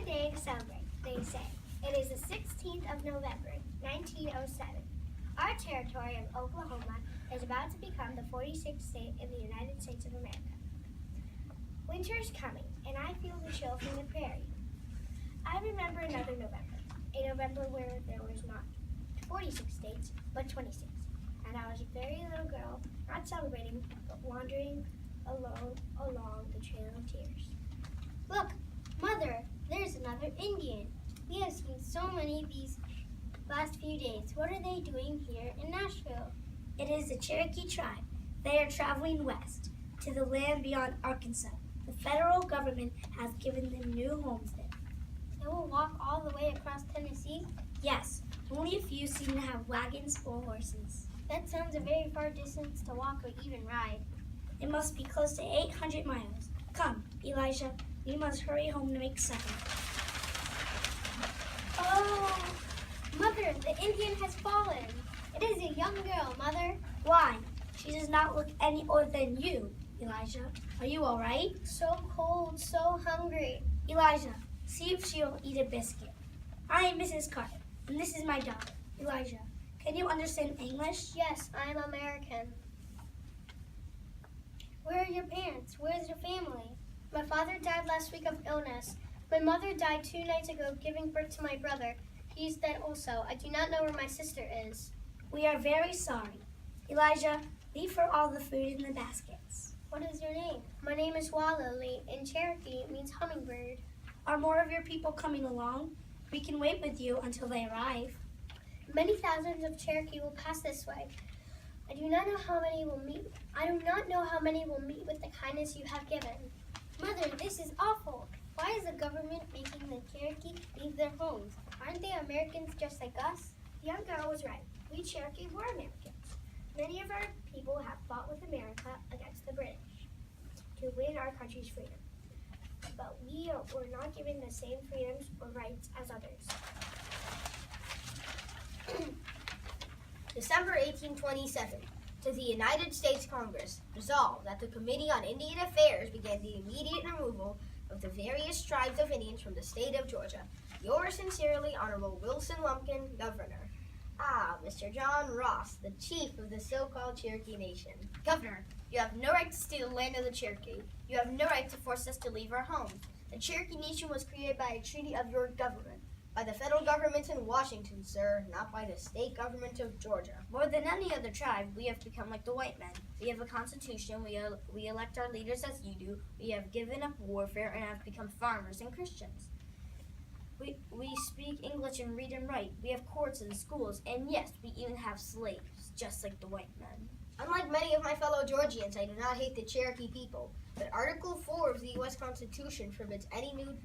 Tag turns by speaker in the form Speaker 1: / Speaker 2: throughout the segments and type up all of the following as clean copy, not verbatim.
Speaker 1: a day to celebrate, they say. It is the 16th of November, 1907. Our territory of Oklahoma is about to become the 46th state in the United States of America. Winter is coming, and I feel the chill from the prairie. I remember another November, a November where there was not 46 states, but 26. And I was a very little girl, not celebrating, but wandering alone along the Trail of Tears.
Speaker 2: Look, Mother, there's another Indian. We have seen so many these last few days. What are they doing here in Nashville?
Speaker 3: It is the Cherokee tribe. They are traveling west to the land beyond Arkansas. The federal government has given them new homes there.
Speaker 2: They will walk all the way across Tennessee?
Speaker 3: Yes, only a few seem to have wagons or horses.
Speaker 2: That sounds a very far distance to walk or even ride.
Speaker 3: It must be close to 800 miles. Come, Elijah, we must hurry home to make supper.
Speaker 2: Oh, Mother, the Indian has fallen. It is a young girl, Mother.
Speaker 3: Why? She does not look any older than you, Elijah. Are you all right?
Speaker 2: So cold, so hungry.
Speaker 3: Elijah, see if she'll eat a biscuit. I am Mrs. Carter, and this is my daughter, Elijah. Can you understand English?
Speaker 2: Yes, I'm American. Where are your parents? Where is your family? My father died last week of illness. My mother died 2 nights ago giving birth to my brother. He is dead also. I do not know where my sister is.
Speaker 3: We are very sorry. Elijah, leave her all the food in the baskets.
Speaker 2: What is your name? My name is Walali. In Cherokee, it means hummingbird.
Speaker 3: Are more of your people coming along? We can wait with you until they arrive.
Speaker 2: Many thousands of Cherokee will pass this way. I do not know how many will meet. I do not know how many will meet with the kindness you have given. Mother, this is awful. Why is the government making the Cherokee leave their homes? Aren't they Americans just like us?
Speaker 1: The young girl was right. We Cherokee were Americans. Many of our people have fought with America against the British to win our country's freedom. But we were not given the same freedoms or rights as others.
Speaker 4: December 1827. To the United States Congress, resolved that the Committee on Indian Affairs began the immediate removal of the various tribes of Indians from the state of Georgia. Yours sincerely, Honorable Wilson Lumpkin, Governor. Ah, Mr. John Ross, the chief of the so-called Cherokee Nation. Governor, you have no right to steal the land of the Cherokee. You have no right to force us to leave our homes. The Cherokee Nation was created by a treaty of your government. By the federal government in Washington, sir, not by the state government of Georgia. More than any other tribe, we have become like the white men. We have a constitution, we elect our leaders as you do, we have given up warfare and have become farmers and Christians. We speak English and read and write. We have courts and schools, and yes, we even have slaves, just like the white men. Unlike many of my fellow Georgians, I do not hate the Cherokee people, but Article 4 of the U.S. Constitution forbids any new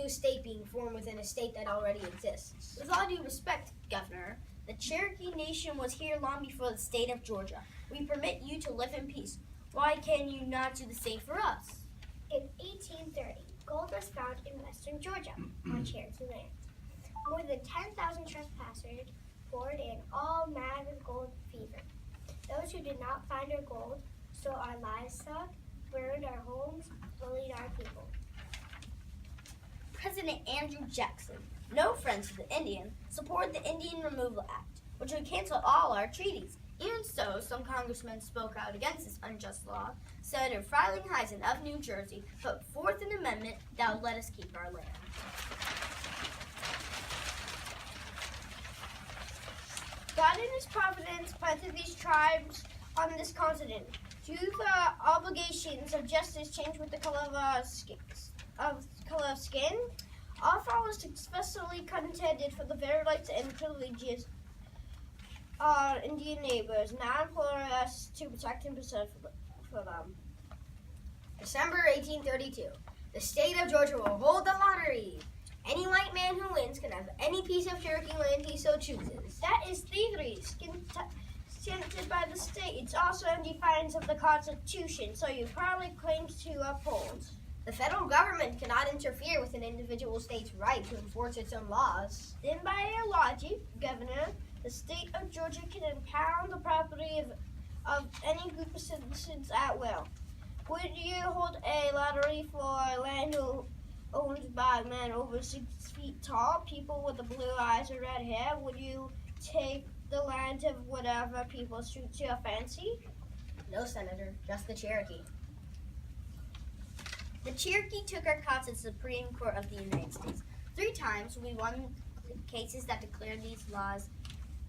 Speaker 4: state being formed within a state that already exists. With all due respect, Governor, the Cherokee Nation was here long before the state of Georgia. We permit you to live in peace. Why can you not do the same for us?
Speaker 1: In 1830, gold was found in western Georgia on Cherokee land. More than 10,000 trespassers poured in, all mad with gold fever. Those who did not find our gold stole our livestock, burned our homes, bullied our people.
Speaker 4: President Andrew Jackson, no friends of the Indian, supported the Indian Removal Act, which would cancel all our treaties. Even so, some congressmen spoke out against this unjust law. Senator Frelinghuysen of New Jersey put forth an amendment that would let us keep our land. God in His providence planted these tribes on this continent. Do the obligations of justice change with the color of skin? Our fathers successfully contended for the very rights and privileges our Indian neighbors. Now implore us to protect and preserve for them. December 1832. The state of Georgia will hold the lottery. Any white man who wins can have any piece of Cherokee land he so chooses.
Speaker 2: That is thievery, consented by the state. It's also in defiance of the Constitution, so you probably claim to uphold.
Speaker 4: The federal government cannot interfere with an individual state's right to enforce its own laws.
Speaker 2: Then by your logic, Governor, the state of Georgia can impound the property of any group of citizens at will. Would you hold a lottery for land
Speaker 4: owned by men over 6 feet tall, people with the blue eyes and red hair? Would you take the land of whatever people suits your fancy? No, Senator, just the Cherokee. The Cherokee took our cause to the Supreme Court of the United States. 3 times we won cases that declared these laws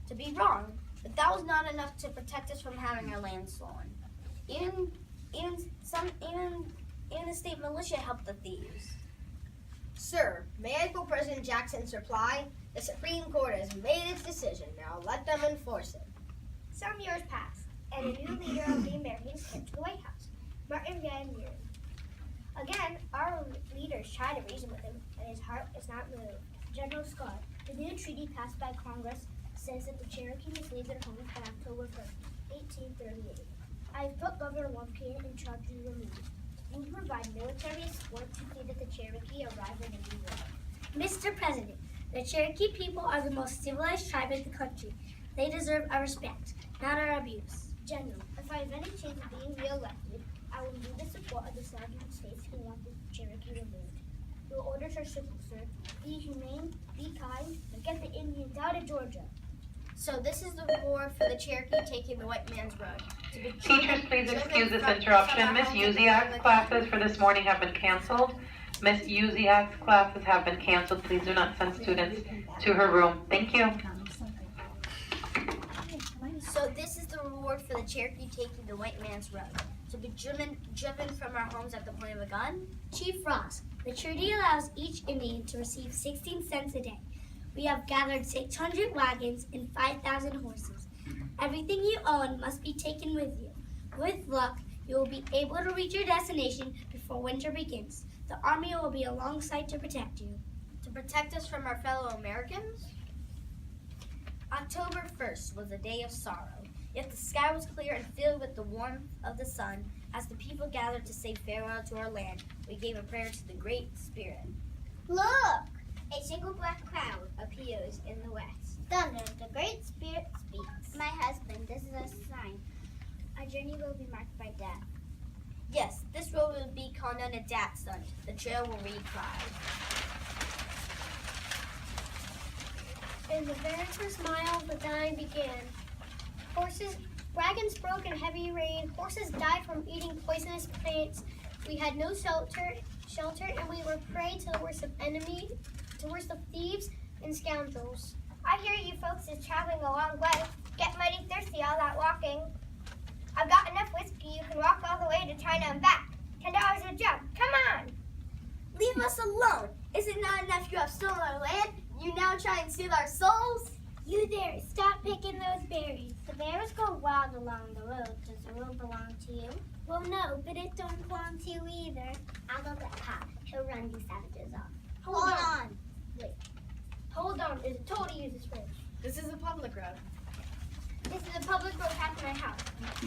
Speaker 4: to be wrong, but that was not enough to protect us from having our land stolen. Even the state militia helped the thieves. Sir, may I quote President Jackson's reply? The Supreme Court has made its decision. Now let them enforce it.
Speaker 1: Some years passed, and a new leader of the Americans came to the White House, Martin Van Buren. Again, our leaders tried to reason with him, and his heart is not moved. General Scott, the new treaty passed by Congress says that the Cherokee must leave their homes by October 1st, 1838. I have put Governor Wampier in charge of the remove. You provide military support to see that the Cherokee arrive in the New York.
Speaker 3: Mr. President, the Cherokee people are the most civilized tribe in the country. They deserve our respect, not our abuse.
Speaker 1: General, if I have any chance of being re-elected, I will need the support of the southern states who want the Cherokee removed. Your orders are simple, sir. Be humane, be kind, and get the Indians out of Georgia.
Speaker 4: So this is the reward for the Cherokee taking the white man's road.
Speaker 5: Teachers, please excuse this interruption. Miss Uziak's classes for this morning have been canceled. Miss Uziak's classes have been canceled. Please do not send students to her room. Thank you.
Speaker 4: So this is the reward for the Cherokee taking the white man's road. To be driven from our homes at the point of a gun?
Speaker 3: Chief Ross, the treaty allows each Indian to receive 16 cents a day. We have gathered 600 wagons and 5,000 horses. Everything you own must be taken with you. With luck, you will be able to reach your destination before winter begins. The army will be alongside to protect you.
Speaker 4: To protect us from our fellow Americans? October 1st was a day of sorrow, yet the sky was clear and filled with the warmth of the sun. As the people gathered to say farewell to our land, we gave a prayer to the Great Spirit.
Speaker 1: Look! A single black cloud appears in the west.
Speaker 2: Thunder, the Great Spirit speaks.
Speaker 1: My husband, this is a sign. Our journey will be marked by death.
Speaker 4: Yes, this road will be called known as Dachshund. The trail will read pride.
Speaker 2: In the very first mile, the dying began. Wagons broke in heavy rain. Horses died from eating poisonous plants. We had no shelter, and we were prey to the worst of enemies, the worst of thieves and scoundrels.
Speaker 1: I hear you folks is traveling a long way. Get mighty thirsty all that walking. I've got enough whiskey you can walk all the way to China and back. $10 a jump. Come on!
Speaker 4: Leave us alone! Is it not enough you have stolen our land? You now try and steal our souls?
Speaker 1: You there, stop picking those berries. The bears go wild along the road. Does the road belong to you? Well, no, but it don't belong to you either. I'll go get Pop. He'll run these savages off.
Speaker 2: Hold on.
Speaker 1: Hold on, there's a toll to use this bridge.
Speaker 4: This is a public road.
Speaker 1: This is a public road past my house.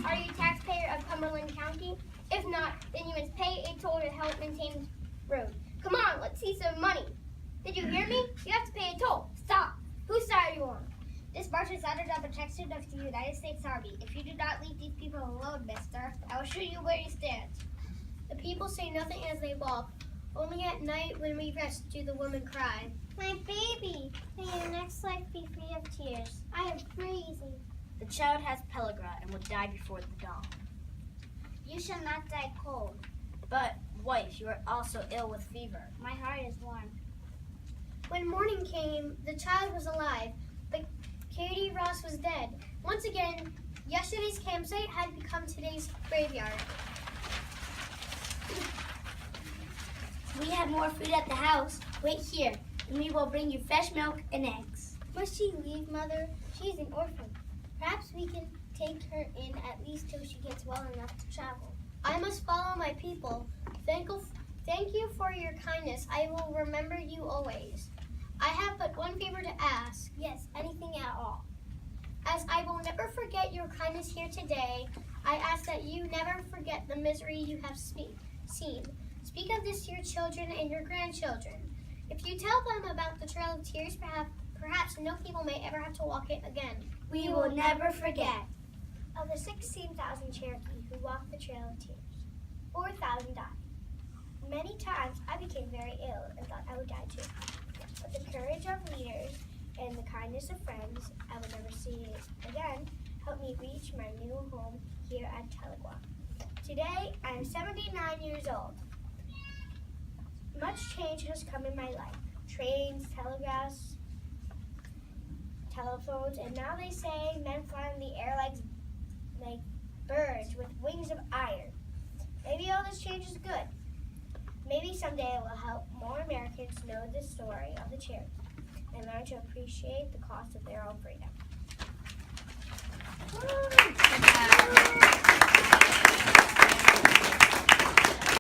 Speaker 1: Are you a taxpayer of Cumberland County? If not, then you must pay a toll to help maintain this road. Come on, let's see some money. Did you hear me? You have to pay a toll. Stop. Whose side are you on? This march is under the protection of the United States Army. If you do not leave these people alone, mister, I will show you where you stand.
Speaker 2: The people say nothing as they walk. Only at night when we rest do the women cry.
Speaker 1: My baby, may your next life be free of tears. I am freezing.
Speaker 4: The child has pellagra and will die before the dawn.
Speaker 1: You shall not die cold.
Speaker 4: But, wife, you are also ill with fever.
Speaker 1: My heart is warm.
Speaker 2: When morning came, the child was alive, but Katie Ross was dead. Once again, yesterday's campsite had become today's graveyard.
Speaker 3: We have more food at the house. Wait here, and we will bring you fresh milk and eggs.
Speaker 1: Must she leave, Mother? She's an orphan. Perhaps we can take her in at least till she gets well enough to travel.
Speaker 2: I must follow my people. Thank you for your kindness. I will remember you always. I have but one favor to ask.
Speaker 1: Yes, anything at all.
Speaker 2: As I will never forget your kindness here today, I ask that you never forget the misery you have seen. Speak of this to your children and your grandchildren. If you tell them about the Trail of Tears, perhaps no people may ever have to walk it again.
Speaker 3: We will never forget.
Speaker 1: Of the 16,000 Cherokee who walked the Trail of Tears, 4,000 died. Many times I became very ill and thought I would die too. But the courage of leaders and the kindness of friends I will never see again helped me reach my new home here at Tahlequah. Today I am 79 years old. Much change has come in my life. Trains, telegraphs, telephones, and now they say men fly in the air like birds with wings of iron. Maybe all this change is good. Maybe someday it will help more Americans know the story of the Cherokee and learn to appreciate the cost of their own freedom.
Speaker 3: Woo!